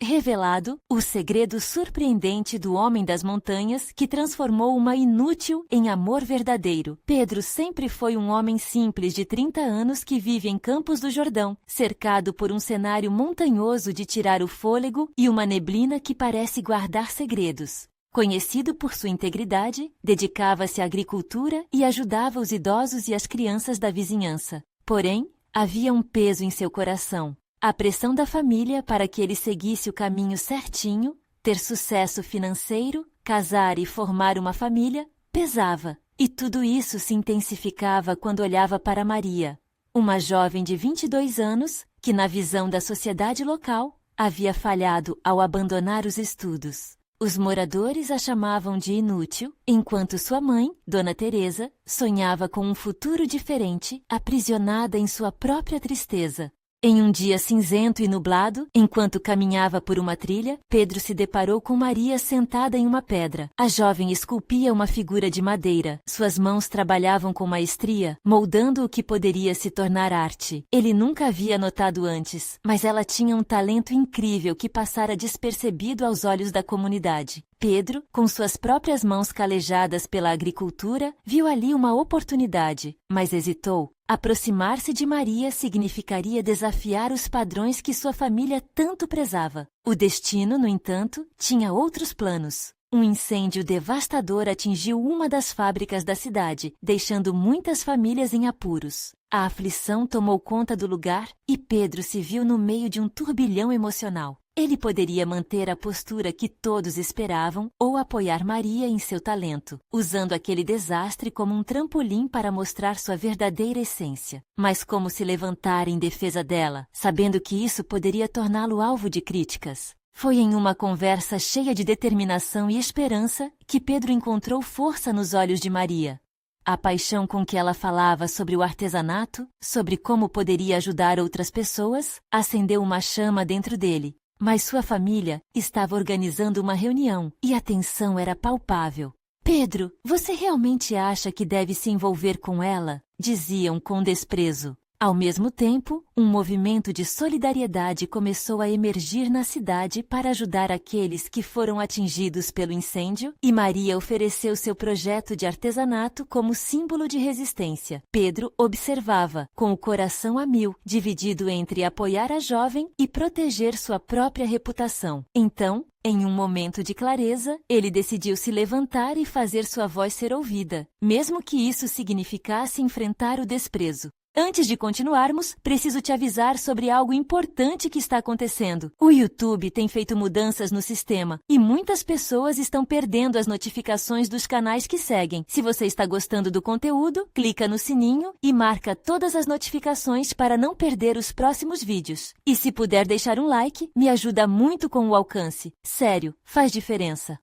Revelado, o segredo surpreendente do homem das montanhas que transformou uma inútil em amor verdadeiro. Pedro sempre foi um homem simples de 30 anos que vive em Campos do Jordão, cercado por um cenário montanhoso de tirar o fôlego e uma neblina que parece guardar segredos. Conhecido por sua integridade, dedicava-se à agricultura e ajudava os idosos e as crianças da vizinhança. Porém, havia um peso em seu coração. A pressão da família para que ele seguisse o caminho certinho, ter sucesso financeiro, casar e formar uma família, pesava. E tudo isso se intensificava quando olhava para Maria, uma jovem de 22 anos que, na visão da sociedade local, havia falhado ao abandonar os estudos. Os moradores a chamavam de inútil, enquanto sua mãe, Dona Teresa, sonhava com um futuro diferente, aprisionada em sua própria tristeza. Em um dia cinzento e nublado, enquanto caminhava por uma trilha, Pedro se deparou com Maria sentada em uma pedra. A jovem esculpia uma figura de madeira. Suas mãos trabalhavam com maestria, moldando o que poderia se tornar arte. Ele nunca havia notado antes, mas ela tinha um talento incrível que passara despercebido aos olhos da comunidade. Pedro, com suas próprias mãos calejadas pela agricultura, viu ali uma oportunidade, mas hesitou. Aproximar-se de Maria significaria desafiar os padrões que sua família tanto prezava. O destino, no entanto, tinha outros planos. Um incêndio devastador atingiu uma das fábricas da cidade, deixando muitas famílias em apuros. A aflição tomou conta do lugar e Pedro se viu no meio de um turbilhão emocional. Ele poderia manter a postura que todos esperavam ou apoiar Maria em seu talento, usando aquele desastre como um trampolim para mostrar sua verdadeira essência. Mas como se levantar em defesa dela, sabendo que isso poderia torná-lo alvo de críticas? Foi em uma conversa cheia de determinação e esperança que Pedro encontrou força nos olhos de Maria. A paixão com que ela falava sobre o artesanato, sobre como poderia ajudar outras pessoas, acendeu uma chama dentro dele. Mas sua família estava organizando uma reunião e a tensão era palpável. Pedro, você realmente acha que deve se envolver com ela? Diziam com desprezo. Ao mesmo tempo, um movimento de solidariedade começou a emergir na cidade para ajudar aqueles que foram atingidos pelo incêndio, e Maria ofereceu seu projeto de artesanato como símbolo de resistência. Pedro observava, com o coração a mil, dividido entre apoiar a jovem e proteger sua própria reputação. Então, em um momento de clareza, ele decidiu se levantar e fazer sua voz ser ouvida, mesmo que isso significasse enfrentar o desprezo. Antes de continuarmos, preciso te avisar sobre algo importante que está acontecendo. O YouTube tem feito mudanças no sistema e muitas pessoas estão perdendo as notificações dos canais que seguem. Se você está gostando do conteúdo, clica no sininho e marca todas as notificações para não perder os próximos vídeos. E se puder deixar um like, me ajuda muito com o alcance. Sério, faz diferença.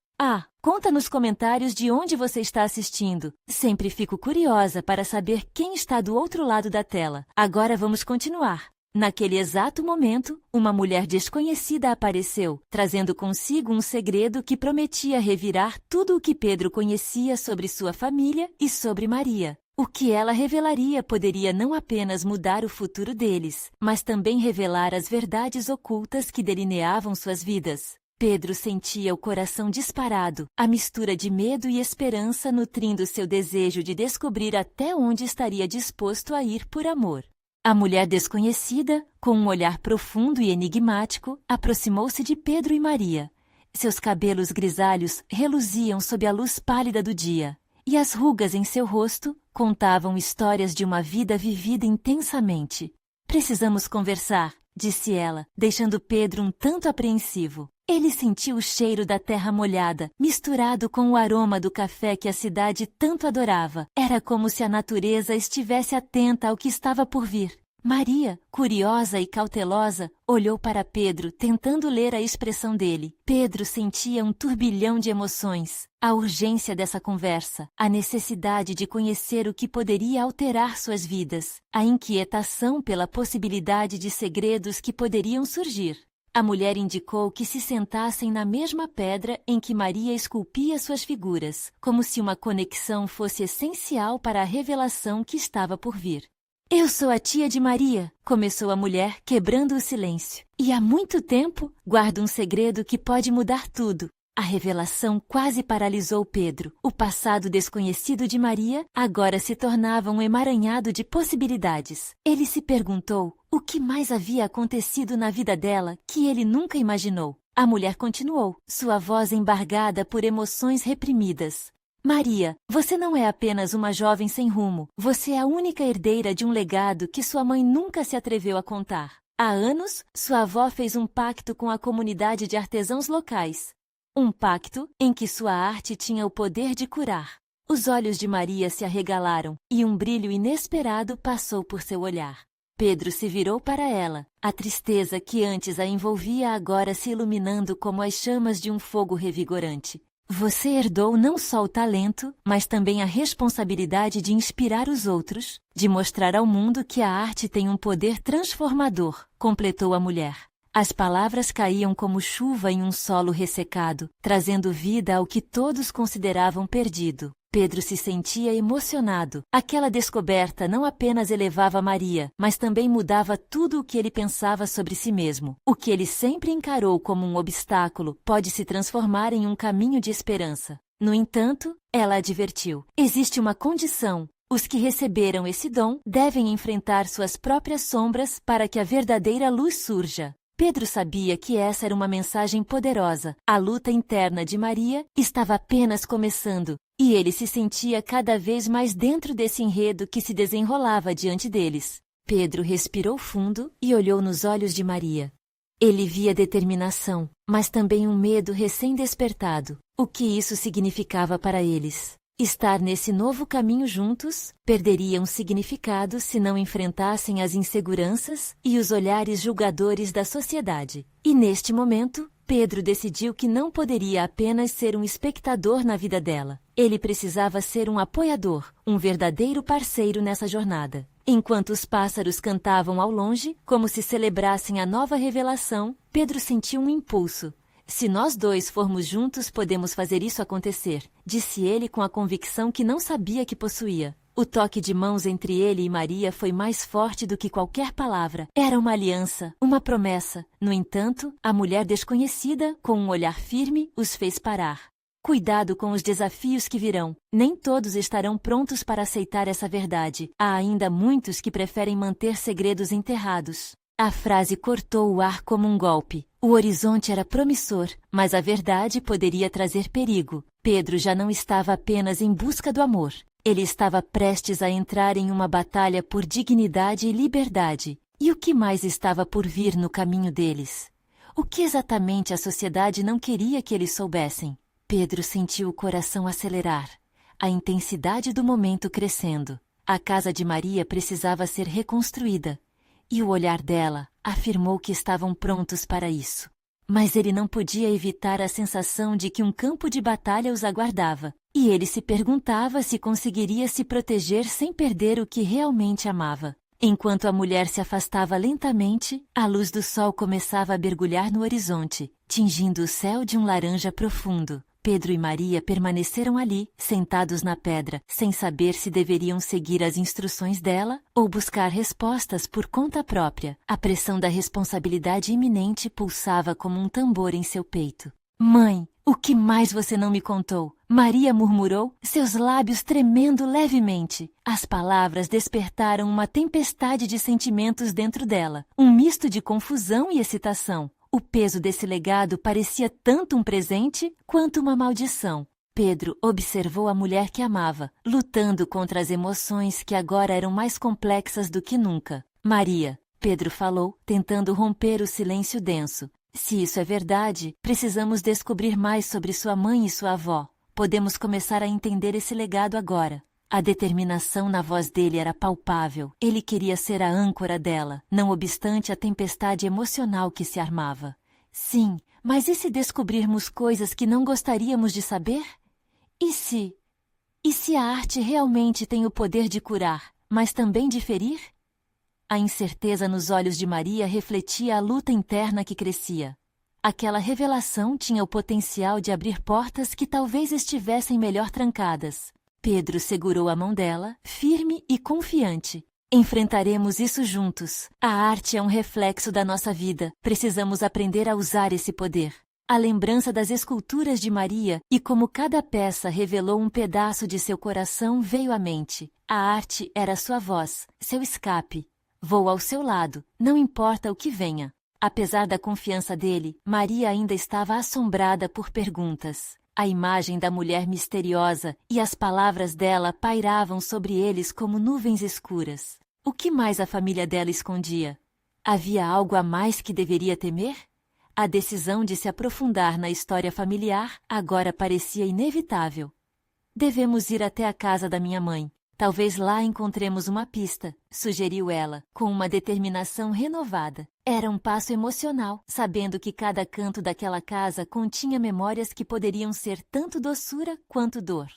Conta nos comentários de onde você está assistindo. Sempre fico curiosa para saber quem está do outro lado da tela. Agora vamos continuar. Naquele exato momento, uma mulher desconhecida apareceu, trazendo consigo um segredo que prometia revirar tudo o que Pedro conhecia sobre sua família e sobre Maria. O que ela revelaria poderia não apenas mudar o futuro deles, mas também revelar as verdades ocultas que delineavam suas vidas. Pedro sentia o coração disparado, a mistura de medo e esperança nutrindo seu desejo de descobrir até onde estaria disposto a ir por amor. A mulher desconhecida, com um olhar profundo e enigmático, aproximou-se de Pedro e Maria. Seus cabelos grisalhos reluziam sob a luz pálida do dia, e as rugas em seu rosto contavam histórias de uma vida vivida intensamente. Precisamos conversar, disse ela, deixando Pedro um tanto apreensivo. Ele sentiu o cheiro da terra molhada, misturado com o aroma do café que a cidade tanto adorava. Era como se a natureza estivesse atenta ao que estava por vir. Maria, curiosa e cautelosa, olhou para Pedro, tentando ler a expressão dele. Pedro sentia um turbilhão de emoções. A urgência dessa conversa, a necessidade de conhecer o que poderia alterar suas vidas, a inquietação pela possibilidade de segredos que poderiam surgir. A mulher indicou que se sentassem na mesma pedra em que Maria esculpia suas figuras, como se uma conexão fosse essencial para a revelação que estava por vir. Eu sou a tia de Maria, começou a mulher, quebrando o silêncio. E há muito tempo guardo um segredo que pode mudar tudo. A revelação quase paralisou Pedro. O passado desconhecido de Maria agora se tornava um emaranhado de possibilidades. Ele se perguntou o que mais havia acontecido na vida dela que ele nunca imaginou. A mulher continuou, sua voz embargada por emoções reprimidas. Maria, você não é apenas uma jovem sem rumo. Você é a única herdeira de um legado que sua mãe nunca se atreveu a contar. Há anos, sua avó fez um pacto com a comunidade de artesãos locais. Um pacto em que sua arte tinha o poder de curar. Os olhos de Maria se arregalaram e um brilho inesperado passou por seu olhar. Pedro se virou para ela. A tristeza que antes a envolvia agora se iluminando como as chamas de um fogo revigorante. Você herdou não só o talento, mas também a responsabilidade de inspirar os outros, de mostrar ao mundo que a arte tem um poder transformador, completou a mulher. As palavras caíam como chuva em um solo ressecado, trazendo vida ao que todos consideravam perdido. Pedro se sentia emocionado. Aquela descoberta não apenas elevava Maria, mas também mudava tudo o que ele pensava sobre si mesmo. O que ele sempre encarou como um obstáculo pode se transformar em um caminho de esperança. No entanto, ela advertiu: existe uma condição. Os que receberam esse dom devem enfrentar suas próprias sombras para que a verdadeira luz surja. Pedro sabia que essa era uma mensagem poderosa. A luta interna de Maria estava apenas começando, e ele se sentia cada vez mais dentro desse enredo que se desenrolava diante deles. Pedro respirou fundo e olhou nos olhos de Maria. Ele via determinação, mas também um medo recém-despertado. O que isso significava para eles? Estar nesse novo caminho juntos perderia um significado se não enfrentassem as inseguranças e os olhares julgadores da sociedade. E neste momento, Pedro decidiu que não poderia apenas ser um espectador na vida dela. Ele precisava ser um apoiador, um verdadeiro parceiro nessa jornada. Enquanto os pássaros cantavam ao longe, como se celebrassem a nova revelação, Pedro sentiu um impulso. Se nós dois formos juntos, podemos fazer isso acontecer, disse ele com a convicção que não sabia que possuía. O toque de mãos entre ele e Maria foi mais forte do que qualquer palavra. Era uma aliança, uma promessa. No entanto, a mulher desconhecida, com um olhar firme, os fez parar. Cuidado com os desafios que virão. Nem todos estarão prontos para aceitar essa verdade. Há ainda muitos que preferem manter segredos enterrados. A frase cortou o ar como um golpe. O horizonte era promissor, mas a verdade poderia trazer perigo. Pedro já não estava apenas em busca do amor. Ele estava prestes a entrar em uma batalha por dignidade e liberdade. E o que mais estava por vir no caminho deles? O que exatamente a sociedade não queria que eles soubessem? Pedro sentiu o coração acelerar, a intensidade do momento crescendo. A casa de Maria precisava ser reconstruída. E o olhar dela afirmou que estavam prontos para isso. Mas ele não podia evitar a sensação de que um campo de batalha os aguardava, e ele se perguntava se conseguiria se proteger sem perder o que realmente amava. Enquanto a mulher se afastava lentamente, a luz do sol começava a mergulhar no horizonte, tingindo o céu de um laranja profundo. Pedro e Maria permaneceram ali, sentados na pedra, sem saber se deveriam seguir as instruções dela ou buscar respostas por conta própria. A pressão da responsabilidade iminente pulsava como um tambor em seu peito. Mãe, o que mais você não me contou? Maria murmurou, seus lábios tremendo levemente. As palavras despertaram uma tempestade de sentimentos dentro dela, um misto de confusão e excitação. O peso desse legado parecia tanto um presente quanto uma maldição. Pedro observou a mulher que amava, lutando contra as emoções que agora eram mais complexas do que nunca. Maria, Pedro falou, tentando romper o silêncio denso. Se isso é verdade, precisamos descobrir mais sobre sua mãe e sua avó. Podemos começar a entender esse legado agora. A determinação na voz dele era palpável. Ele queria ser a âncora dela, não obstante a tempestade emocional que se armava. Sim, mas e se descobrirmos coisas que não gostaríamos de saber? E se? E se a arte realmente tem o poder de curar, mas também de ferir? A incerteza nos olhos de Maria refletia a luta interna que crescia. Aquela revelação tinha o potencial de abrir portas que talvez estivessem melhor trancadas. Pedro segurou a mão dela, firme e confiante. Enfrentaremos isso juntos. A arte é um reflexo da nossa vida. Precisamos aprender a usar esse poder. A lembrança das esculturas de Maria e como cada peça revelou um pedaço de seu coração veio à mente. A arte era sua voz, seu escape. Vou ao seu lado, não importa o que venha. Apesar da confiança dele, Maria ainda estava assombrada por perguntas. A imagem da mulher misteriosa e as palavras dela pairavam sobre eles como nuvens escuras. O que mais a família dela escondia? Havia algo a mais que deveria temer? A decisão de se aprofundar na história familiar agora parecia inevitável. Devemos ir até a casa da minha mãe. Talvez lá encontremos uma pista, sugeriu ela, com uma determinação renovada. Era um passo emocional, sabendo que cada canto daquela casa continha memórias que poderiam ser tanto doçura quanto dor.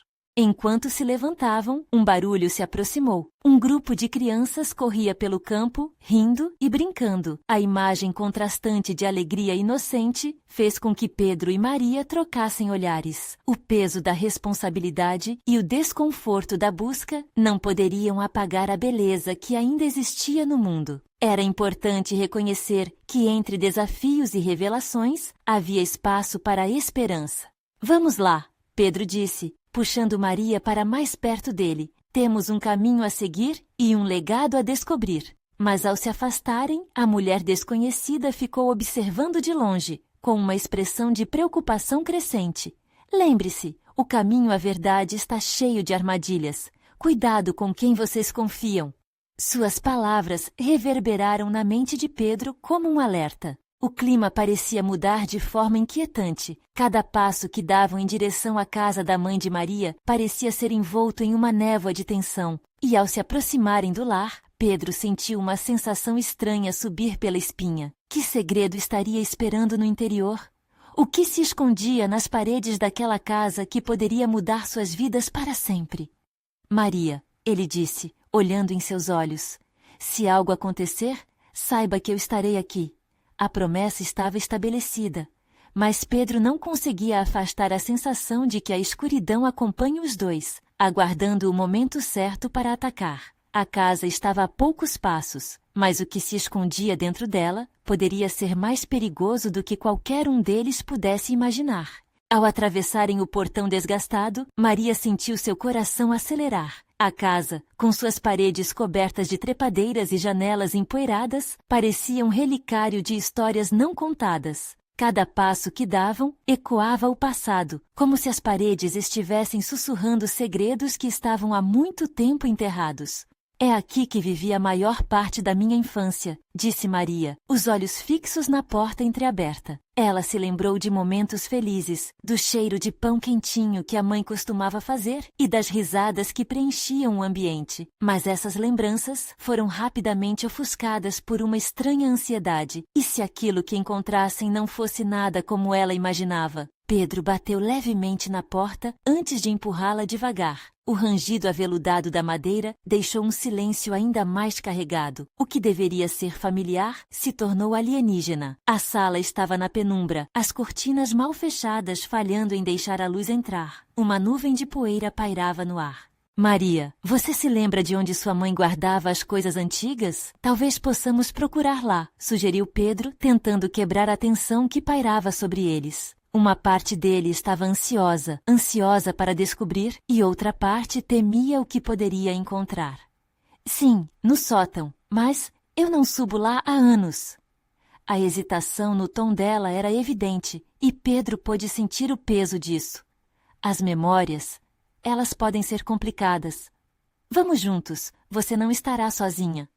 Enquanto se levantavam, um barulho se aproximou. Um grupo de crianças corria pelo campo, rindo e brincando. A imagem contrastante de alegria inocente fez com que Pedro e Maria trocassem olhares. O peso da responsabilidade e o desconforto da busca não poderiam apagar a beleza que ainda existia no mundo. Era importante reconhecer que entre desafios e revelações havia espaço para a esperança. Vamos lá, Pedro disse, puxando Maria para mais perto dele. Temos um caminho a seguir e um legado a descobrir. Mas ao se afastarem, a mulher desconhecida ficou observando de longe, com uma expressão de preocupação crescente. Lembre-se, o caminho à verdade está cheio de armadilhas. Cuidado com quem vocês confiam. Suas palavras reverberaram na mente de Pedro como um alerta. O clima parecia mudar de forma inquietante. Cada passo que davam em direção à casa da mãe de Maria parecia ser envolto em uma névoa de tensão. E ao se aproximarem do lar, Pedro sentiu uma sensação estranha subir pela espinha. Que segredo estaria esperando no interior? O que se escondia nas paredes daquela casa que poderia mudar suas vidas para sempre? Maria, ele disse, olhando em seus olhos, se algo acontecer, saiba que eu estarei aqui. A promessa estava estabelecida, mas Pedro não conseguia afastar a sensação de que a escuridão acompanha os dois, aguardando o momento certo para atacar. A casa estava a poucos passos, mas o que se escondia dentro dela poderia ser mais perigoso do que qualquer um deles pudesse imaginar. Ao atravessarem o portão desgastado, Maria sentiu seu coração acelerar. A casa, com suas paredes cobertas de trepadeiras e janelas empoeiradas, parecia um relicário de histórias não contadas. Cada passo que davam ecoava o passado, como se as paredes estivessem sussurrando segredos que estavam há muito tempo enterrados. É aqui que vivi a maior parte da minha infância, disse Maria, os olhos fixos na porta entreaberta. Ela se lembrou de momentos felizes, do cheiro de pão quentinho que a mãe costumava fazer e das risadas que preenchiam o ambiente. Mas essas lembranças foram rapidamente ofuscadas por uma estranha ansiedade. E se aquilo que encontrassem não fosse nada como ela imaginava? Pedro bateu levemente na porta antes de empurrá-la devagar. O rangido aveludado da madeira deixou um silêncio ainda mais carregado. O que deveria ser familiar se tornou alienígena. A sala estava na penumbra, as cortinas mal fechadas falhando em deixar a luz entrar. Uma nuvem de poeira pairava no ar. Maria, você se lembra de onde sua mãe guardava as coisas antigas? Talvez possamos procurar lá, sugeriu Pedro, tentando quebrar a tensão que pairava sobre eles. Uma parte dele estava ansiosa para descobrir, e outra parte temia o que poderia encontrar. Sim, no sótão, mas eu não subo lá há anos. A hesitação no tom dela era evidente, e Pedro pôde sentir o peso disso. As memórias, elas podem ser complicadas. Vamos juntos, você não estará sozinha.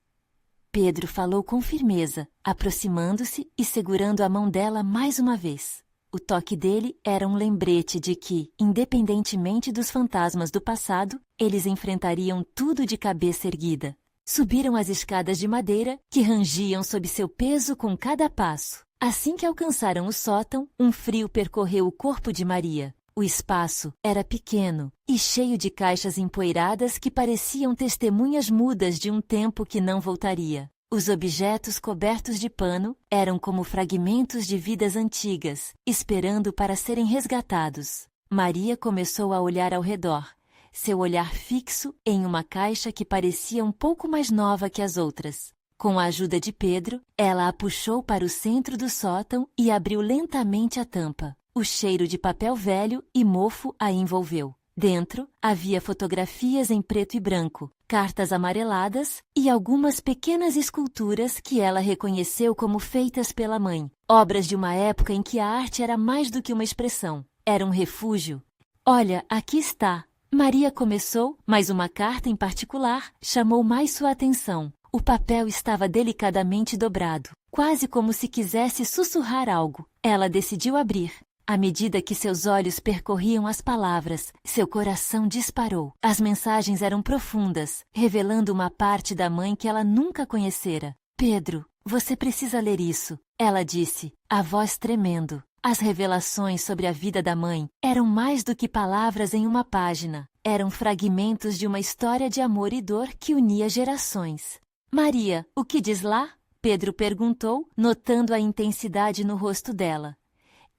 Pedro falou com firmeza, aproximando-se e segurando a mão dela mais uma vez. O toque dele era um lembrete de que, independentemente dos fantasmas do passado, eles enfrentariam tudo de cabeça erguida. Subiram as escadas de madeira, que rangiam sob seu peso com cada passo. Assim que alcançaram o sótão, um frio percorreu o corpo de Maria. O espaço era pequeno e cheio de caixas empoeiradas que pareciam testemunhas mudas de um tempo que não voltaria. Os objetos cobertos de pano eram como fragmentos de vidas antigas, esperando para serem resgatados. Maria começou a olhar ao redor, seu olhar fixo em uma caixa que parecia um pouco mais nova que as outras. Com a ajuda de Pedro, ela a puxou para o centro do sótão e abriu lentamente a tampa. O cheiro de papel velho e mofo a envolveu. Dentro, havia fotografias em preto e branco, cartas amareladas e algumas pequenas esculturas que ela reconheceu como feitas pela mãe. Obras de uma época em que a arte era mais do que uma expressão. Era um refúgio. Olha, aqui está. Maria começou, mas uma carta em particular chamou mais sua atenção. O papel estava delicadamente dobrado, quase como se quisesse sussurrar algo. Ela decidiu abrir. À medida que seus olhos percorriam as palavras, seu coração disparou. As mensagens eram profundas, revelando uma parte da mãe que ela nunca conhecera. Pedro, você precisa ler isso, ela disse, a voz tremendo. As revelações sobre a vida da mãe eram mais do que palavras em uma página. Eram fragmentos de uma história de amor e dor que unia gerações. Maria, o que diz lá? Pedro perguntou, notando a intensidade no rosto dela.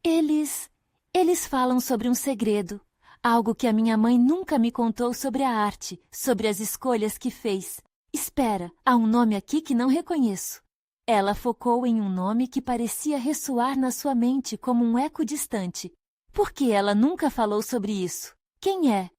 Eles falam sobre um segredo, algo que a minha mãe nunca me contou sobre a arte, sobre as escolhas que fez. Espera, há um nome aqui que não reconheço. Ela focou em um nome que parecia ressoar na sua mente como um eco distante. Por que ela nunca falou sobre isso? Quem é?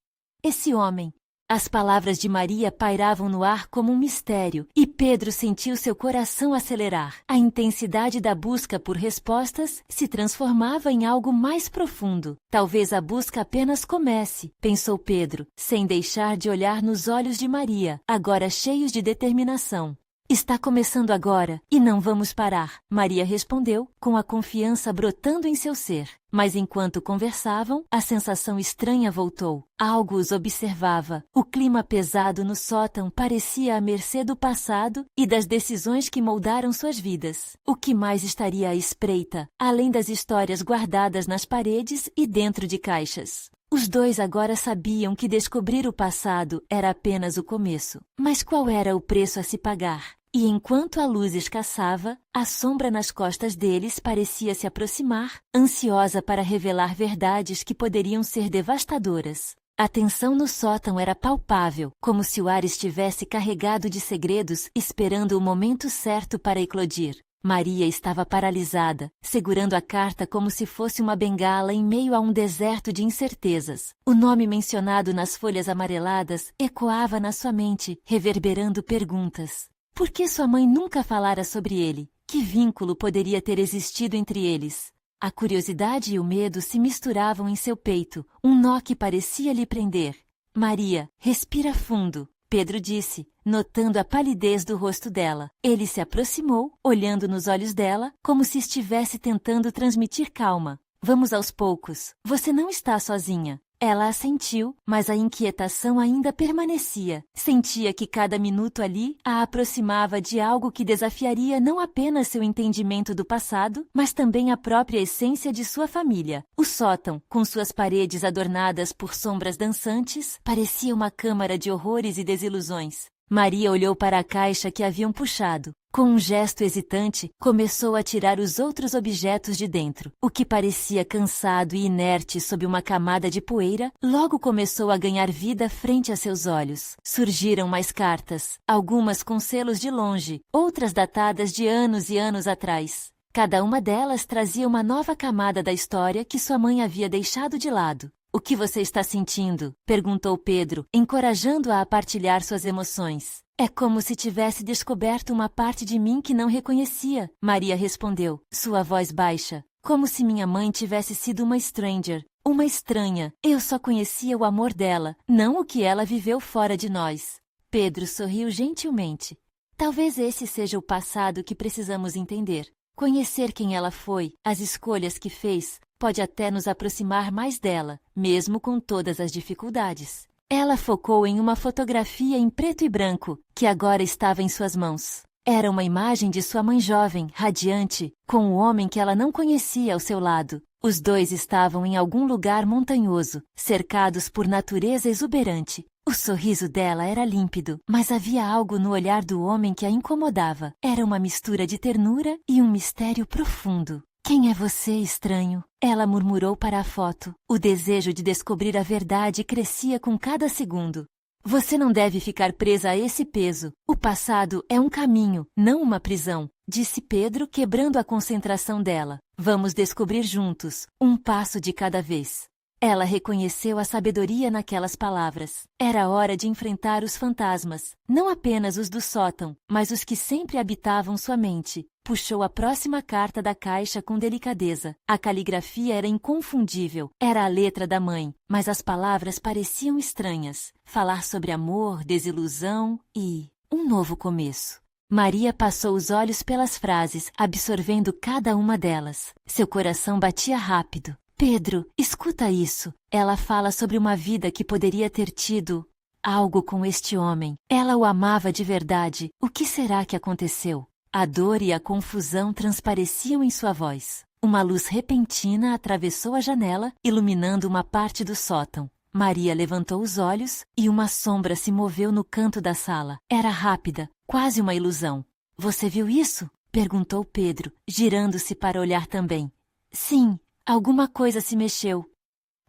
Esse homem. As palavras de Maria pairavam no ar como um mistério, e Pedro sentiu seu coração acelerar. A intensidade da busca por respostas se transformava em algo mais profundo. Talvez a busca apenas comece, pensou Pedro, sem deixar de olhar nos olhos de Maria, agora cheios de determinação. Está começando agora, e não vamos parar, Maria respondeu, com a confiança brotando em seu ser. Mas enquanto conversavam, a sensação estranha voltou. Algo os observava. O clima pesado no sótão parecia à mercê do passado e das decisões que moldaram suas vidas. O que mais estaria à espreita, além das histórias guardadas nas paredes e dentro de caixas? Os dois agora sabiam que descobrir o passado era apenas o começo. Mas qual era o preço a se pagar? E enquanto a luz escassava, a sombra nas costas deles parecia se aproximar, ansiosa para revelar verdades que poderiam ser devastadoras. A tensão no sótão era palpável, como se o ar estivesse carregado de segredos, esperando o momento certo para eclodir. Maria estava paralisada, segurando a carta como se fosse uma bengala em meio a um deserto de incertezas. O nome mencionado nas folhas amareladas ecoava na sua mente, reverberando perguntas. Por que sua mãe nunca falara sobre ele? Que vínculo poderia ter existido entre eles? A curiosidade e o medo se misturavam em seu peito, um nó que parecia lhe prender. Maria, respira fundo. Pedro disse, notando a palidez do rosto dela. Ele se aproximou, olhando nos olhos dela, como se estivesse tentando transmitir calma. Vamos aos poucos. Você não está sozinha. Ela assentiu, mas a inquietação ainda permanecia. Sentia que cada minuto ali a aproximava de algo que desafiaria não apenas seu entendimento do passado, mas também a própria essência de sua família. O sótão, com suas paredes adornadas por sombras dançantes, parecia uma câmara de horrores e desilusões. Maria olhou para a caixa que haviam puxado. Com um gesto hesitante, começou a tirar os outros objetos de dentro. O que parecia cansado e inerte sob uma camada de poeira, logo começou a ganhar vida frente a seus olhos. Surgiram mais cartas, algumas com selos de longe, outras datadas de anos e anos atrás. Cada uma delas trazia uma nova camada da história que sua mãe havia deixado de lado. O que você está sentindo? Perguntou Pedro, encorajando-a a partilhar suas emoções. É como se tivesse descoberto uma parte de mim que não reconhecia, Maria respondeu, sua voz baixa. Como se minha mãe tivesse sido uma stranger, uma estranha. Eu só conhecia o amor dela, não o que ela viveu fora de nós. Pedro sorriu gentilmente. Talvez esse seja o passado que precisamos entender. Conhecer quem ela foi, as escolhas que fez, pode até nos aproximar mais dela, mesmo com todas as dificuldades. Ela focou em uma fotografia em preto e branco, que agora estava em suas mãos. Era uma imagem de sua mãe jovem, radiante, com o homem que ela não conhecia ao seu lado. Os dois estavam em algum lugar montanhoso, cercados por natureza exuberante. O sorriso dela era límpido, mas havia algo no olhar do homem que a incomodava. Era uma mistura de ternura e um mistério profundo. Quem é você, estranho? Ela murmurou para a foto. O desejo de descobrir a verdade crescia com cada segundo. Você não deve ficar presa a esse peso. O passado é um caminho, não uma prisão, disse Pedro, quebrando a concentração dela. Vamos descobrir juntos, um passo de cada vez. Ela reconheceu a sabedoria naquelas palavras. Era hora de enfrentar os fantasmas, não apenas os do sótão, mas os que sempre habitavam sua mente. Puxou a próxima carta da caixa com delicadeza. A caligrafia era inconfundível. Era a letra da mãe, mas as palavras pareciam estranhas. Falar sobre amor, desilusão e um novo começo. Maria passou os olhos pelas frases, absorvendo cada uma delas. Seu coração batia rápido. Pedro, escuta isso. Ela fala sobre uma vida que poderia ter tido algo com este homem. Ela o amava de verdade. O que será que aconteceu? A dor e a confusão transpareciam em sua voz. Uma luz repentina atravessou a janela, iluminando uma parte do sótão. Maria levantou os olhos e uma sombra se moveu no canto da sala. Era rápida, quase uma ilusão. Você viu isso? Perguntou Pedro, girando-se para olhar também. Sim, alguma coisa se mexeu.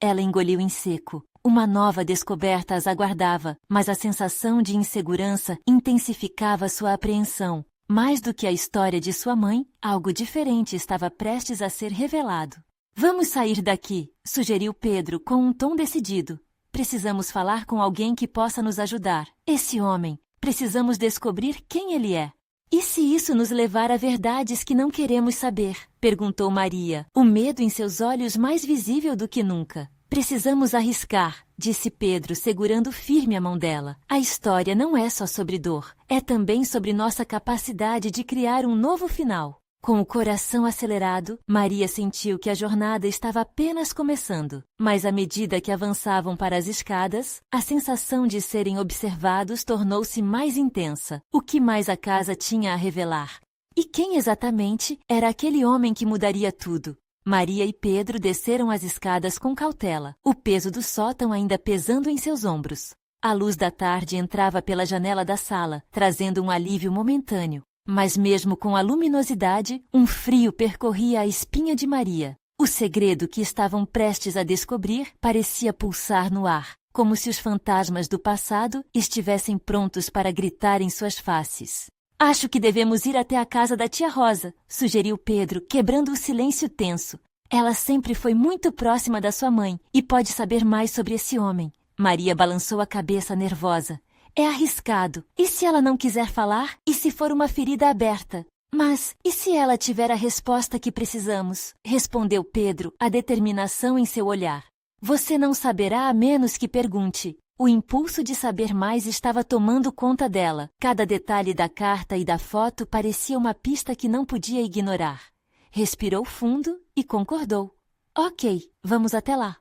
Ela engoliu em seco. Uma nova descoberta as aguardava, mas a sensação de insegurança intensificava sua apreensão. Mais do que a história de sua mãe, algo diferente estava prestes a ser revelado. Vamos sair daqui, sugeriu Pedro com um tom decidido. Precisamos falar com alguém que possa nos ajudar. Esse homem, precisamos descobrir quem ele é. E se isso nos levar a verdades que não queremos saber? Perguntou Maria, o medo em seus olhos mais visível do que nunca. Precisamos arriscar, disse Pedro, segurando firme a mão dela. A história não é só sobre dor, é também sobre nossa capacidade de criar um novo final. Com o coração acelerado, Maria sentiu que a jornada estava apenas começando. Mas à medida que avançavam para as escadas, a sensação de serem observados tornou-se mais intensa. O que mais a casa tinha a revelar? E quem exatamente era aquele homem que mudaria tudo? Maria e Pedro desceram as escadas com cautela, o peso do sótão ainda pesando em seus ombros. A luz da tarde entrava pela janela da sala, trazendo um alívio momentâneo. Mas mesmo com a luminosidade, um frio percorria a espinha de Maria. O segredo que estavam prestes a descobrir parecia pulsar no ar, como se os fantasmas do passado estivessem prontos para gritar em suas faces. Acho que devemos ir até a casa da tia Rosa, sugeriu Pedro, quebrando o silêncio tenso. Ela sempre foi muito próxima da sua mãe e pode saber mais sobre esse homem. Maria balançou a cabeça nervosa. É arriscado. E se ela não quiser falar? E se for uma ferida aberta? Mas e se ela tiver a resposta que precisamos? Respondeu Pedro, a determinação em seu olhar. Você não saberá a menos que pergunte. O impulso de saber mais estava tomando conta dela. Cada detalhe da carta e da foto parecia uma pista que não podia ignorar. Respirou fundo e concordou. Ok, vamos até lá.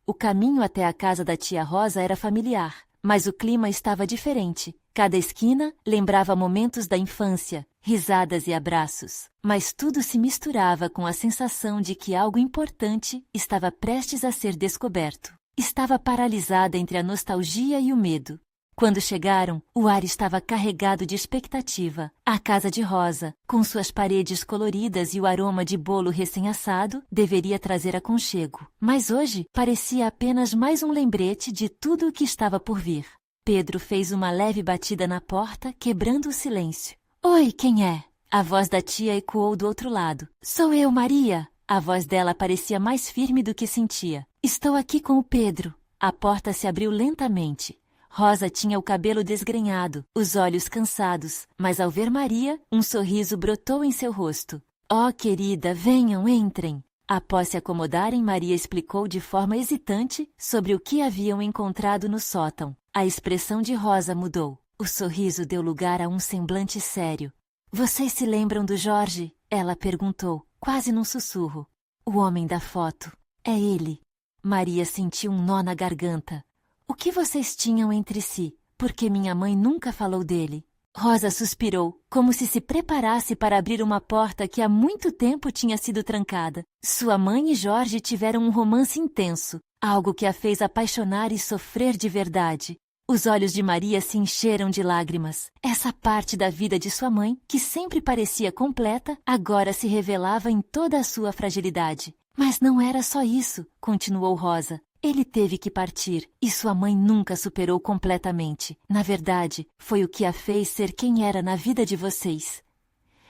O caminho até a casa da tia Rosa era familiar, mas o clima estava diferente. Cada esquina lembrava momentos da infância, risadas e abraços. Mas tudo se misturava com a sensação de que algo importante estava prestes a ser descoberto. Estava paralisada entre a nostalgia e o medo. Quando chegaram, o ar estava carregado de expectativa. A casa de Rosa, com suas paredes coloridas e o aroma de bolo recém-assado, deveria trazer aconchego. Mas hoje parecia apenas mais um lembrete de tudo o que estava por vir. Pedro fez uma leve batida na porta, quebrando o silêncio. Oi, quem é? A voz da tia ecoou do outro lado. Sou eu, Maria. A voz dela parecia mais firme do que sentia. Estou aqui com o Pedro. A porta se abriu lentamente. Rosa tinha o cabelo desgrenhado, os olhos cansados, mas ao ver Maria, um sorriso brotou em seu rosto. Oh, querida, venham, entrem. Após se acomodarem, Maria explicou de forma hesitante sobre o que haviam encontrado no sótão. A expressão de Rosa mudou. O sorriso deu lugar a um semblante sério. Vocês se lembram do Jorge? Ela perguntou, quase num sussurro. O homem da foto. É ele. Maria sentiu um nó na garganta. O que vocês tinham entre si? Porque minha mãe nunca falou dele. Rosa suspirou, como se preparasse para abrir uma porta que há muito tempo tinha sido trancada. Sua mãe e Jorge tiveram um romance intenso, algo que a fez apaixonar e sofrer de verdade. Os olhos de Maria se encheram de lágrimas. Essa parte da vida de sua mãe, que sempre parecia completa, agora se revelava em toda a sua fragilidade. Mas não era só isso, continuou Rosa. Ele teve que partir, e sua mãe nunca superou completamente. Na verdade, foi o que a fez ser quem era na vida de vocês.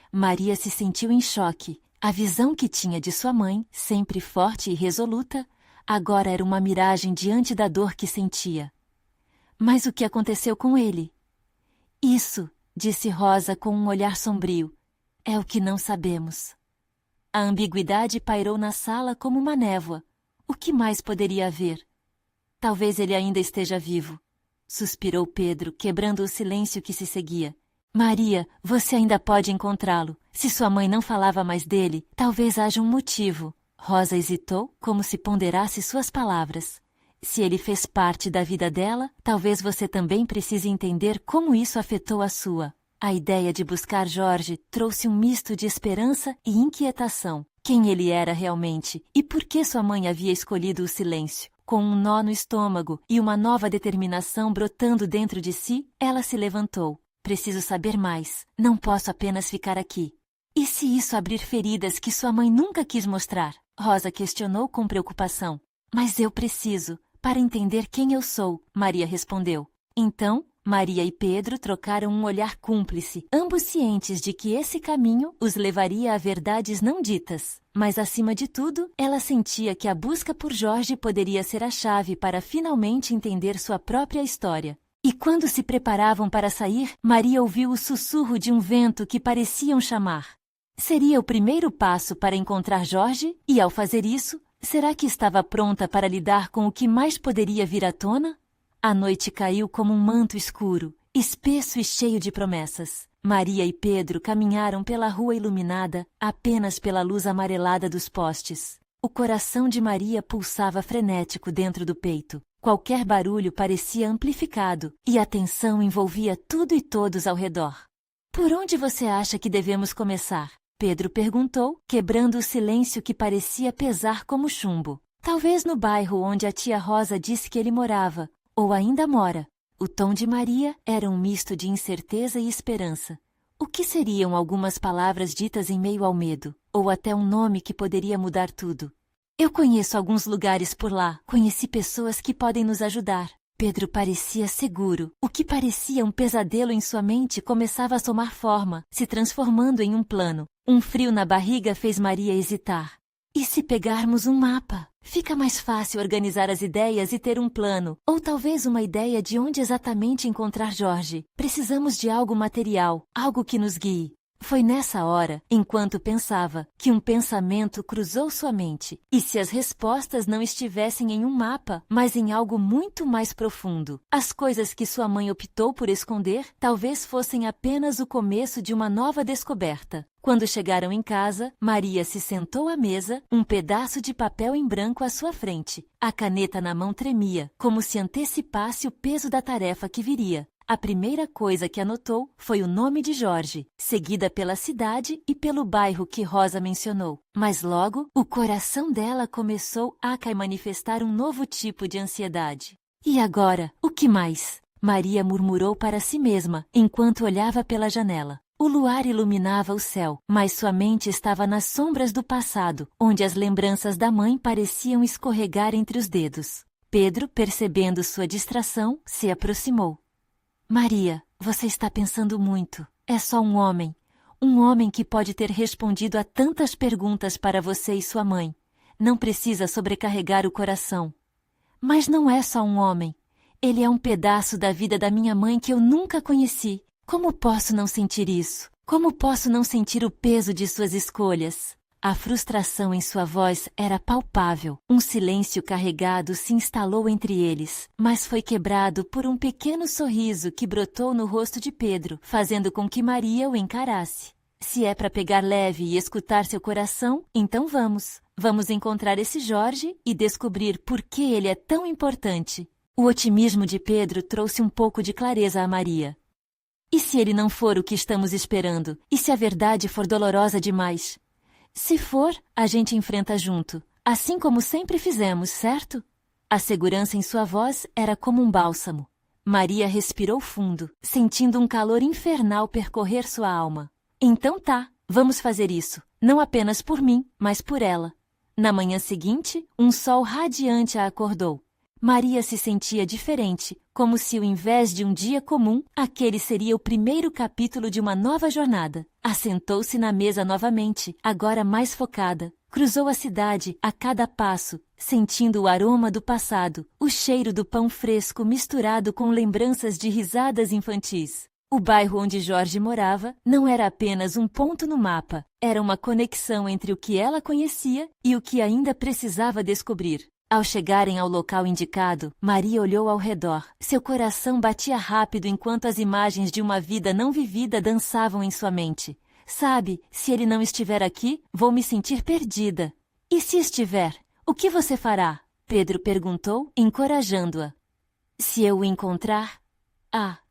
Maria se sentiu em choque. A visão que tinha de sua mãe, sempre forte e resoluta, agora era uma miragem diante da dor que sentia. Mas o que aconteceu com ele? Isso, disse Rosa com um olhar sombrio, é o que não sabemos. A ambiguidade pairou na sala como uma névoa. O que mais poderia haver? Talvez ele ainda esteja vivo, suspirou Pedro, quebrando o silêncio que se seguia. Maria, você ainda pode encontrá-lo. Se sua mãe não falava mais dele, talvez haja um motivo. Rosa hesitou, como se ponderasse suas palavras. Se ele fez parte da vida dela, talvez você também precise entender como isso afetou a sua. A ideia de buscar Jorge trouxe um misto de esperança e inquietação. Quem ele era realmente e por que sua mãe havia escolhido o silêncio? Com um nó no estômago e uma nova determinação brotando dentro de si, ela se levantou. Preciso saber mais. Não posso apenas ficar aqui. E se isso abrir feridas que sua mãe nunca quis mostrar? Rosa questionou com preocupação. Mas eu preciso, para entender quem eu sou, Maria respondeu. Então, Maria e Pedro trocaram um olhar cúmplice, ambos cientes de que esse caminho os levaria a verdades não ditas. Mas, acima de tudo, ela sentia que a busca por Jorge poderia ser a chave para finalmente entender sua própria história. E quando se preparavam para sair, Maria ouviu o sussurro de um vento que pareciam chamar. Seria o primeiro passo para encontrar Jorge? E, ao fazer isso, será que estava pronta para lidar com o que mais poderia vir à tona? A noite caiu como um manto escuro, espesso e cheio de promessas. Maria e Pedro caminharam pela rua iluminada apenas pela luz amarelada dos postes. O coração de Maria pulsava frenético dentro do peito. Qualquer barulho parecia amplificado e a tensão envolvia tudo e todos ao redor. Por onde você acha que devemos começar? Pedro perguntou, quebrando o silêncio que parecia pesar como chumbo. Talvez no bairro onde a tia Rosa disse que ele morava, ou ainda mora. O tom de Maria era um misto de incerteza e esperança. O que seriam algumas palavras ditas em meio ao medo, ou até um nome que poderia mudar tudo? Eu conheço alguns lugares por lá, conheci pessoas que podem nos ajudar. Pedro parecia seguro. O que parecia um pesadelo em sua mente começava a tomar forma, se transformando em um plano. Um frio na barriga fez Maria hesitar. E se pegarmos um mapa? Fica mais fácil organizar as ideias e ter um plano, ou talvez uma ideia de onde exatamente encontrar Jorge. Precisamos de algo material, algo que nos guie. Foi nessa hora, enquanto pensava, que um pensamento cruzou sua mente. E se as respostas não estivessem em um mapa, mas em algo muito mais profundo? As coisas que sua mãe optou por esconder talvez fossem apenas o começo de uma nova descoberta. Quando chegaram em casa, Maria se sentou à mesa, um pedaço de papel em branco à sua frente. A caneta na mão tremia, como se antecipasse o peso da tarefa que viria. A primeira coisa que anotou foi o nome de Jorge, seguida pela cidade e pelo bairro que Rosa mencionou. Mas logo, o coração dela começou a manifestar um novo tipo de ansiedade. E agora, o que mais? Maria murmurou para si mesma, enquanto olhava pela janela. O luar iluminava o céu, mas sua mente estava nas sombras do passado, onde as lembranças da mãe pareciam escorregar entre os dedos. Pedro, percebendo sua distração, se aproximou. Maria, você está pensando muito. É só um homem que pode ter respondido a tantas perguntas para você e sua mãe. Não precisa sobrecarregar o coração. Mas não é só um homem. Ele é um pedaço da vida da minha mãe que eu nunca conheci. Como posso não sentir isso? Como posso não sentir o peso de suas escolhas? A frustração em sua voz era palpável. Um silêncio carregado se instalou entre eles, mas foi quebrado por um pequeno sorriso que brotou no rosto de Pedro, fazendo com que Maria o encarasse. Se é para pegar leve e escutar seu coração, então vamos. Vamos encontrar esse Jorge e descobrir por que ele é tão importante. O otimismo de Pedro trouxe um pouco de clareza a Maria. E se ele não for o que estamos esperando? E se a verdade for dolorosa demais? Se for, a gente enfrenta junto, assim como sempre fizemos, certo? A segurança em sua voz era como um bálsamo. Maria respirou fundo, sentindo um calor infernal percorrer sua alma. Então tá, vamos fazer isso, não apenas por mim, mas por ela. Na manhã seguinte, um sol radiante a acordou. Maria se sentia diferente, como se, ao invés de um dia comum, aquele seria o primeiro capítulo de uma nova jornada. Assentou-se na mesa novamente, agora mais focada. Cruzou a cidade a cada passo, sentindo o aroma do passado, o cheiro do pão fresco misturado com lembranças de risadas infantis. O bairro onde Jorge morava não era apenas um ponto no mapa, era uma conexão entre o que ela conhecia e o que ainda precisava descobrir. Ao chegarem ao local indicado, Maria olhou ao redor. Seu coração batia rápido enquanto as imagens de uma vida não vivida dançavam em sua mente. Sabe, se ele não estiver aqui, vou me sentir perdida. E se estiver, o que você fará? Pedro perguntou, encorajando-a. Se eu o encontrar?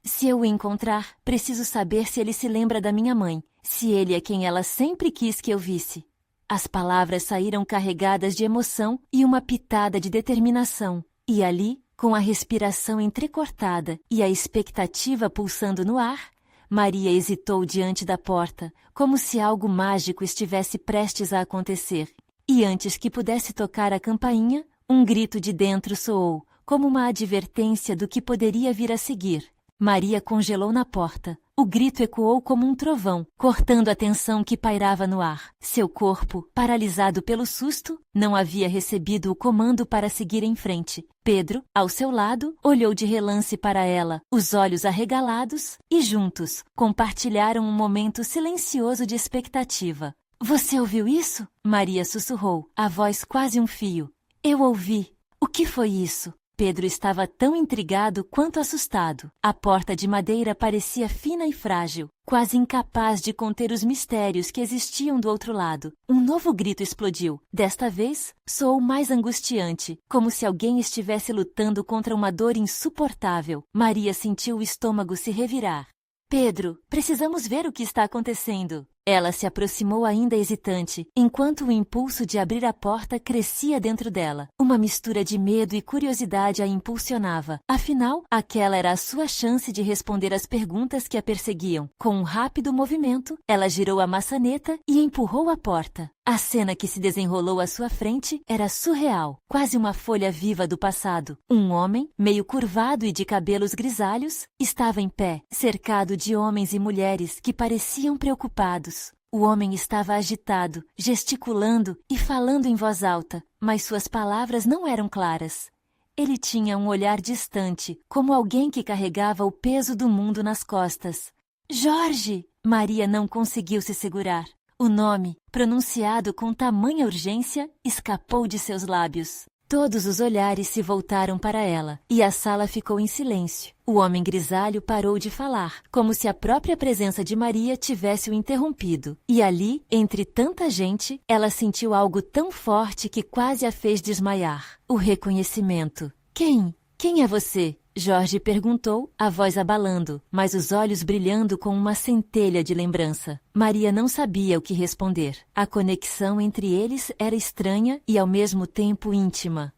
Se eu o encontrar, preciso saber se ele se lembra da minha mãe, se ele é quem ela sempre quis que eu visse. As palavras saíram carregadas de emoção e uma pitada de determinação. E ali, com a respiração entrecortada e a expectativa pulsando no ar, Maria hesitou diante da porta, como se algo mágico estivesse prestes a acontecer. E antes que pudesse tocar a campainha, um grito de dentro soou, como uma advertência do que poderia vir a seguir. Maria congelou na porta. O grito ecoou como um trovão, cortando a tensão que pairava no ar. Seu corpo, paralisado pelo susto, não havia recebido o comando para seguir em frente. Pedro, ao seu lado, olhou de relance para ela, os olhos arregalados, e juntos, compartilharam um momento silencioso de expectativa. Você ouviu isso? Maria sussurrou, a voz quase um fio. Eu ouvi. O que foi isso? Pedro estava tão intrigado quanto assustado. A porta de madeira parecia fina e frágil, quase incapaz de conter os mistérios que existiam do outro lado. Um novo grito explodiu. Desta vez, soou mais angustiante, como se alguém estivesse lutando contra uma dor insuportável. Maria sentiu o estômago se revirar. Pedro, precisamos ver o que está acontecendo. Ela se aproximou ainda hesitante, enquanto o impulso de abrir a porta crescia dentro dela. Uma mistura de medo e curiosidade a impulsionava. Afinal, aquela era a sua chance de responder às perguntas que a perseguiam. Com um rápido movimento, ela girou a maçaneta e empurrou a porta. A cena que se desenrolou à sua frente era surreal, quase uma folha viva do passado. Um homem, meio curvado e de cabelos grisalhos, estava em pé, cercado de homens e mulheres que pareciam preocupados. O homem estava agitado, gesticulando e falando em voz alta, mas suas palavras não eram claras. Ele tinha um olhar distante, como alguém que carregava o peso do mundo nas costas. Jorge! Maria não conseguiu se segurar. O nome, pronunciado com tamanha urgência, escapou de seus lábios. Todos os olhares se voltaram para ela, e a sala ficou em silêncio. O homem grisalho parou de falar, como se a própria presença de Maria tivesse o interrompido. E ali, entre tanta gente, ela sentiu algo tão forte que quase a fez desmaiar. O reconhecimento. Quem é você? Jorge perguntou, a voz abalando, mas os olhos brilhando com uma centelha de lembrança. Maria não sabia o que responder. A conexão entre eles era estranha e ao mesmo tempo íntima.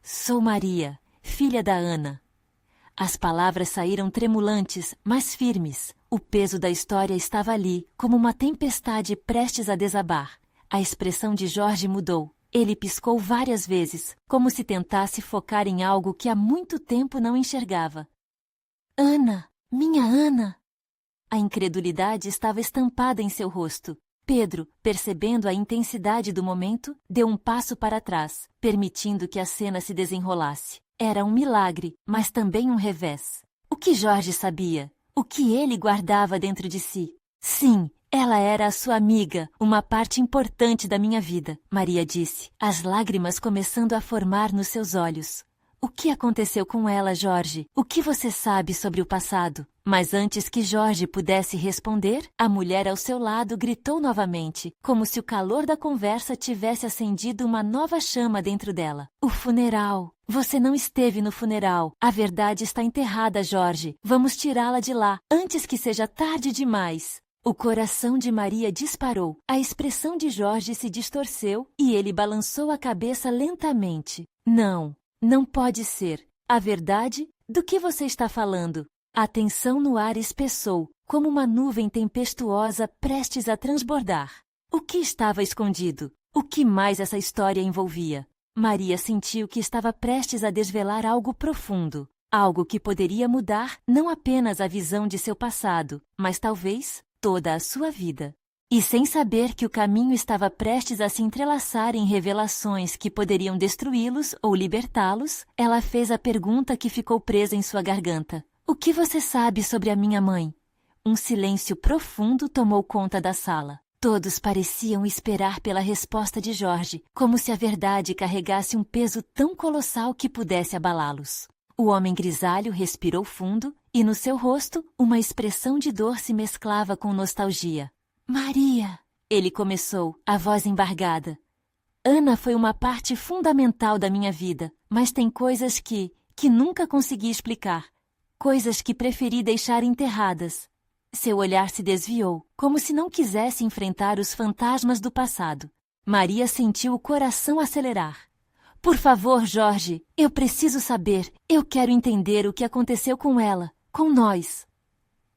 Sou Maria, filha da Ana. As palavras saíram tremulantes, mas firmes. O peso da história estava ali, como uma tempestade prestes a desabar. A expressão de Jorge mudou. Ele piscou várias vezes, como se tentasse focar em algo que há muito tempo não enxergava. Ana! Minha Ana! A incredulidade estava estampada em seu rosto. Pedro, percebendo a intensidade do momento, deu um passo para trás, permitindo que a cena se desenrolasse. Era um milagre, mas também um revés. O que Jorge sabia? O que ele guardava dentro de si? Sim! Ela era a sua amiga, uma parte importante da minha vida, Maria disse, as lágrimas começando a formar nos seus olhos. O que aconteceu com ela, Jorge? O que você sabe sobre o passado? Mas antes que Jorge pudesse responder, a mulher ao seu lado gritou novamente, como se o calor da conversa tivesse acendido uma nova chama dentro dela. O funeral! Você não esteve no funeral. A verdade está enterrada, Jorge. Vamos tirá-la de lá, antes que seja tarde demais. O coração de Maria disparou, a expressão de Jorge se distorceu e ele balançou a cabeça lentamente. Não pode ser. A verdade Do que você está falando? A tensão no ar espessou, como uma nuvem tempestuosa prestes a transbordar. O que estava escondido? O que mais essa história envolvia? Maria sentiu que estava prestes a desvelar algo profundo. Algo que poderia mudar não apenas a visão de seu passado, mas talvez toda a sua vida. E sem saber que o caminho estava prestes a se entrelaçar em revelações que poderiam destruí-los ou libertá-los, ela fez a pergunta que ficou presa em sua garganta. O que você sabe sobre a minha mãe? Um silêncio profundo tomou conta da sala. Todos pareciam esperar pela resposta de Jorge, como se a verdade carregasse um peso tão colossal que pudesse abalá-los. O homem grisalho respirou fundo e no seu rosto uma expressão de dor se mesclava com nostalgia. Maria, ele começou, a voz embargada. Ana foi uma parte fundamental da minha vida, mas tem coisas que nunca consegui explicar. Coisas que preferi deixar enterradas. Seu olhar se desviou, como se não quisesse enfrentar os fantasmas do passado. Maria sentiu o coração acelerar. Por favor, Jorge, eu preciso saber. Eu quero entender o que aconteceu com ela, com nós.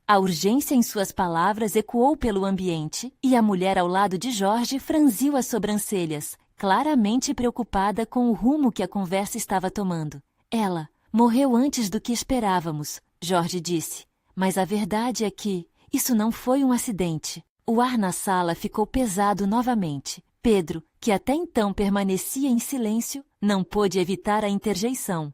A urgência em suas palavras ecoou pelo ambiente e a mulher ao lado de Jorge franziu as sobrancelhas, claramente preocupada com o rumo que a conversa estava tomando. Ela morreu antes do que esperávamos, Jorge disse. Mas a verdade é que isso não foi um acidente. O ar na sala ficou pesado novamente. Pedro, que até então permanecia em silêncio, não pôde evitar a interjeição.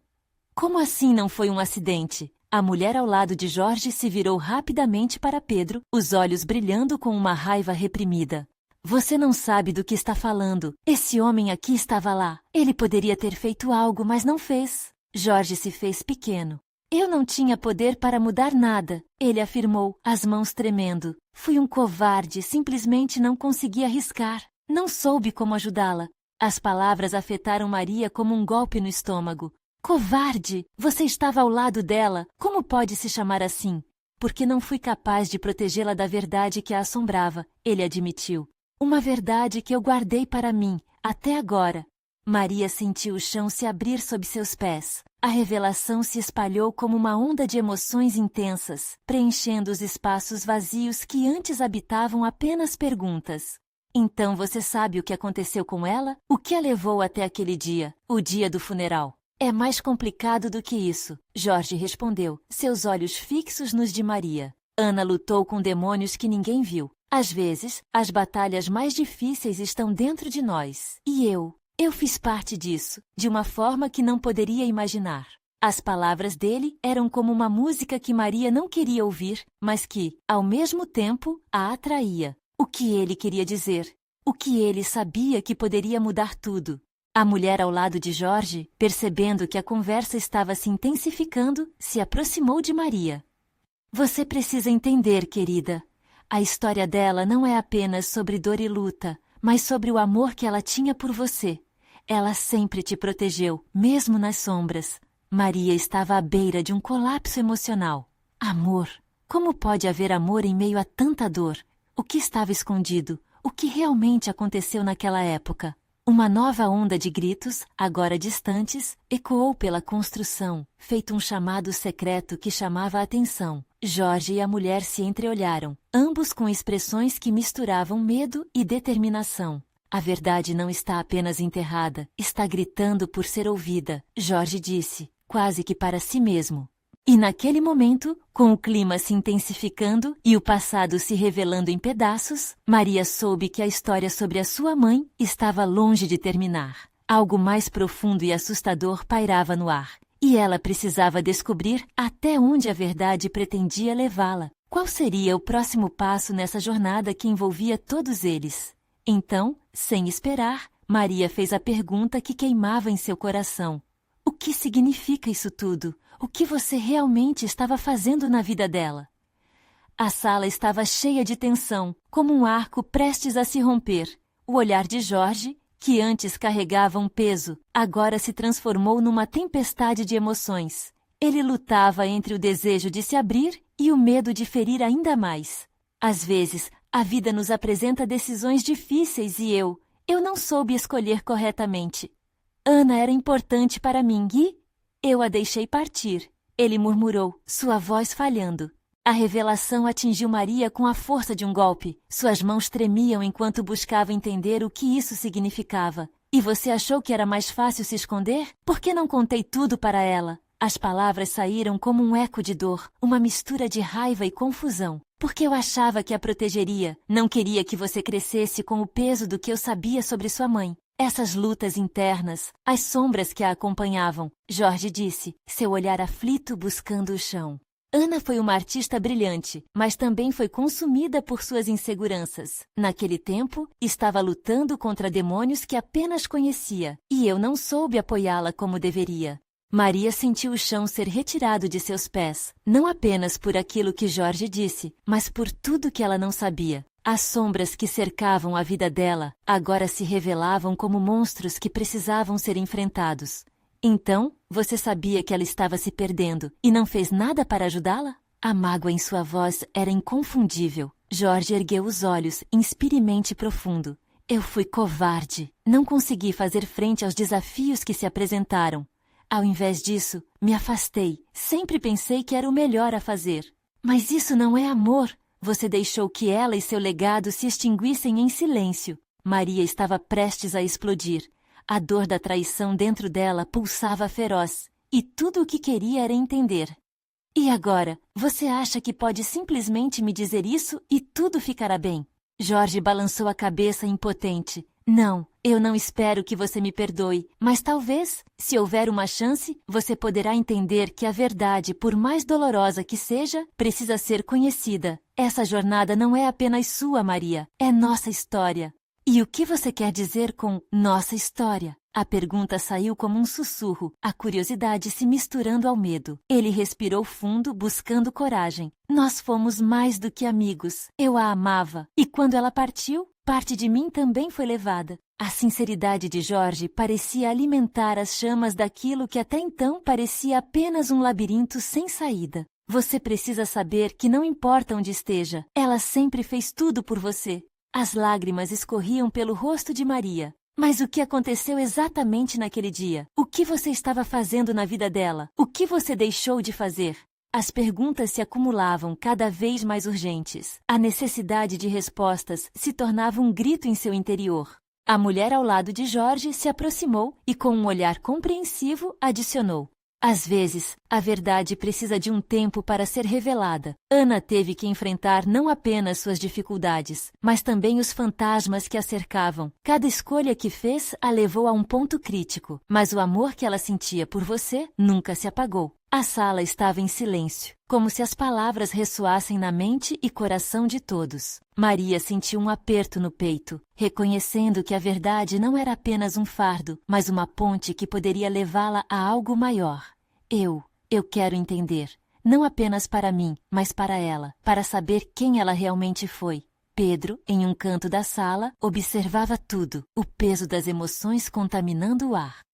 Como assim não foi um acidente? A mulher ao lado de Jorge se virou rapidamente para Pedro, os olhos brilhando com uma raiva reprimida. Você não sabe do que está falando. Esse homem aqui estava lá. Ele poderia ter feito algo, mas não fez. Jorge se fez pequeno. Eu não tinha poder para mudar nada, ele afirmou, as mãos tremendo. Fui um covarde, simplesmente não consegui arriscar. Não soube como ajudá-la. As palavras afetaram Maria como um golpe no estômago. Covarde! Você estava ao lado dela. Como pode se chamar assim? Porque não fui capaz de protegê-la da verdade que a assombrava, ele admitiu. Uma verdade que eu guardei para mim, até agora. Maria sentiu o chão se abrir sob seus pés. A revelação se espalhou como uma onda de emoções intensas, preenchendo os espaços vazios que antes habitavam apenas perguntas. Então você sabe o que aconteceu com ela? O que a levou até aquele dia, o dia do funeral? É mais complicado do que isso, Jorge respondeu, seus olhos fixos nos de Maria. Ana lutou com demônios que ninguém viu. Às vezes, as batalhas mais difíceis estão dentro de nós. E eu fiz parte disso, de uma forma que não poderia imaginar. As palavras dele eram como uma música que Maria não queria ouvir, mas que, ao mesmo tempo, a atraía. O que ele queria dizer? O que ele sabia que poderia mudar tudo? A mulher ao lado de Jorge, percebendo que a conversa estava se intensificando, se aproximou de Maria. Você precisa entender, querida. A história dela não é apenas sobre dor e luta, mas sobre o amor que ela tinha por você. Ela sempre te protegeu, mesmo nas sombras. Maria estava à beira de um colapso emocional. Amor. Como pode haver amor em meio a tanta dor? O que estava escondido? O que realmente aconteceu naquela época? Uma nova onda de gritos, agora distantes, ecoou pela construção, feito um chamado secreto que chamava a atenção. Jorge e a mulher se entreolharam, ambos com expressões que misturavam medo e determinação. A verdade não está apenas enterrada, está gritando por ser ouvida, Jorge disse, quase que para si mesmo. E naquele momento, com o clima se intensificando e o passado se revelando em pedaços, Maria soube que a história sobre a sua mãe estava longe de terminar. Algo mais profundo e assustador pairava no ar, e ela precisava descobrir até onde a verdade pretendia levá-la. Qual seria o próximo passo nessa jornada que envolvia todos eles? Então, sem esperar, Maria fez a pergunta que queimava em seu coração. O que significa isso tudo? O que você realmente estava fazendo na vida dela? A sala estava cheia de tensão, como um arco prestes a se romper. O olhar de Jorge, que antes carregava um peso, agora se transformou numa tempestade de emoções. Ele lutava entre o desejo de se abrir e o medo de ferir ainda mais. Às vezes, a vida nos apresenta decisões difíceis e eu não soube escolher corretamente. Ana era importante para mim e eu a deixei partir, ele murmurou, sua voz falhando. A revelação atingiu Maria com a força de um golpe. Suas mãos tremiam enquanto buscava entender o que isso significava. E você achou que era mais fácil se esconder? Por que não contei tudo para ela? As palavras saíram como um eco de dor, uma mistura de raiva e confusão. Porque eu achava que a protegeria. Não queria que você crescesse com o peso do que eu sabia sobre sua mãe. Essas lutas internas, as sombras que a acompanhavam. Jorge disse, seu olhar aflito buscando o chão. Ana foi uma artista brilhante, mas também foi consumida por suas inseguranças. Naquele tempo, estava lutando contra demônios que apenas conhecia, e eu não soube apoiá-la como deveria. Maria sentiu o chão ser retirado de seus pés, não apenas por aquilo que Jorge disse, mas por tudo que ela não sabia. As sombras que cercavam a vida dela agora se revelavam como monstros que precisavam ser enfrentados. Então, você sabia que ela estava se perdendo e não fez nada para ajudá-la? A mágoa em sua voz era inconfundível. Jorge ergueu os olhos, inspirimente profundo. Eu fui covarde. Não consegui fazer frente aos desafios que se apresentaram. Ao invés disso, me afastei. Sempre pensei que era o melhor a fazer. Mas isso não é amor. Você deixou que ela e seu legado se extinguissem em silêncio. Maria estava prestes a explodir. A dor da traição dentro dela pulsava feroz, e tudo o que queria era entender. E agora, você acha que pode simplesmente me dizer isso e tudo ficará bem? Jorge balançou a cabeça impotente. Não, eu não espero que você me perdoe, mas talvez, se houver uma chance, você poderá entender que a verdade, por mais dolorosa que seja, precisa ser conhecida. Essa jornada não é apenas sua, Maria, é nossa história. E o que você quer dizer com nossa história? A pergunta saiu como um sussurro, a curiosidade se misturando ao medo. Ele respirou fundo, buscando coragem. Nós fomos mais do que amigos. Eu a amava. E quando ela partiu, parte de mim também foi levada. A sinceridade de Jorge parecia alimentar as chamas daquilo que até então parecia apenas um labirinto sem saída. Você precisa saber que não importa onde esteja, ela sempre fez tudo por você. As lágrimas escorriam pelo rosto de Maria. Mas o que aconteceu exatamente naquele dia? O que você estava fazendo na vida dela? O que você deixou de fazer? As perguntas se acumulavam cada vez mais urgentes. A necessidade de respostas se tornava um grito em seu interior. A mulher ao lado de Jorge se aproximou e, com um olhar compreensivo, adicionou. Às vezes, a verdade precisa de um tempo para ser revelada. Ana teve que enfrentar não apenas suas dificuldades, mas também os fantasmas que a cercavam. Cada escolha que fez a levou a um ponto crítico, mas o amor que ela sentia por você nunca se apagou. A sala estava em silêncio, como se as palavras ressoassem na mente e coração de todos. Maria sentiu um aperto no peito, reconhecendo que a verdade não era apenas um fardo, mas uma ponte que poderia levá-la a algo maior. Eu quero entender, não apenas para mim, mas para ela, para saber quem ela realmente foi. Pedro, em um canto da sala, observava tudo, o peso das emoções contaminando o ar.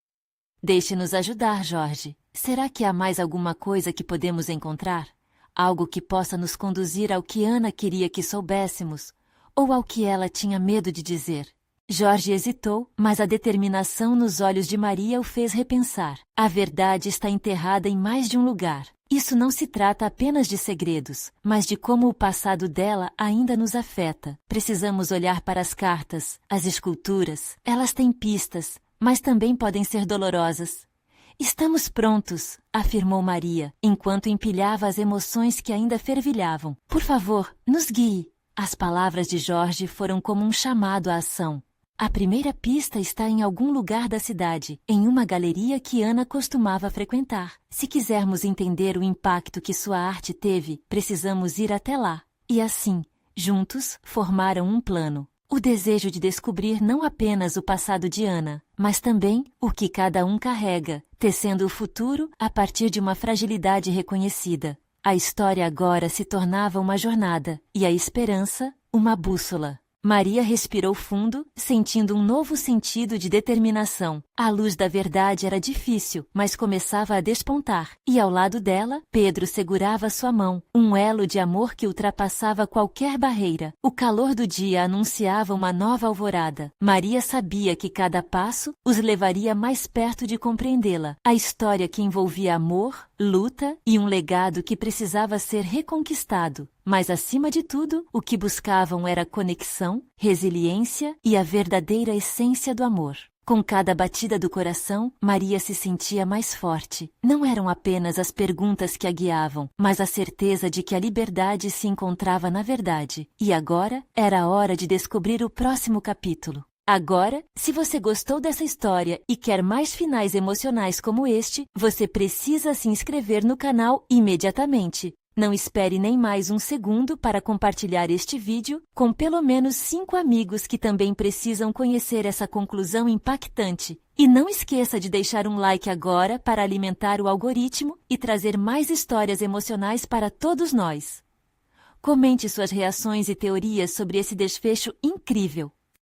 Deixe-nos ajudar, Jorge. Será que há mais alguma coisa que podemos encontrar? Algo que possa nos conduzir ao que Ana queria que soubéssemos, ou ao que ela tinha medo de dizer? Jorge hesitou, mas a determinação nos olhos de Maria o fez repensar. A verdade está enterrada em mais de um lugar. Isso não se trata apenas de segredos, mas de como o passado dela ainda nos afeta. Precisamos olhar para as cartas, as esculturas. Elas têm pistas, mas também podem ser dolorosas. Estamos prontos, afirmou Maria, enquanto empilhava as emoções que ainda fervilhavam. Por favor, nos guie. As palavras de Jorge foram como um chamado à ação. A primeira pista está em algum lugar da cidade, em uma galeria que Ana costumava frequentar. Se quisermos entender o impacto que sua arte teve, precisamos ir até lá. E assim, juntos, formaram um plano. O desejo de descobrir não apenas o passado de Ana, mas também o que cada um carrega, tecendo o futuro a partir de uma fragilidade reconhecida. A história agora se tornava uma jornada, e a esperança, uma bússola. Maria respirou fundo, sentindo um novo sentido de determinação. A luz da verdade era difícil, mas começava a despontar. E ao lado dela, Pedro segurava sua mão, um elo de amor que ultrapassava qualquer barreira. O calor do dia anunciava uma nova alvorada. Maria sabia que cada passo os levaria mais perto de compreendê-la. A história que envolvia amor, luta e um legado que precisava ser reconquistado. Mas, acima de tudo, o que buscavam era conexão, resiliência e a verdadeira essência do amor. Com cada batida do coração, Maria se sentia mais forte. Não eram apenas as perguntas que a guiavam, mas a certeza de que a liberdade se encontrava na verdade. E agora era a hora de descobrir o próximo capítulo. Agora, se você gostou dessa história e quer mais finais emocionais como este, você precisa se inscrever no canal imediatamente. Não espere nem mais um segundo para compartilhar este vídeo com pelo menos 5 amigos que também precisam conhecer essa conclusão impactante. E não esqueça de deixar um like agora para alimentar o algoritmo e trazer mais histórias emocionais para todos nós. Comente suas reações e teorias sobre esse desfecho incrível.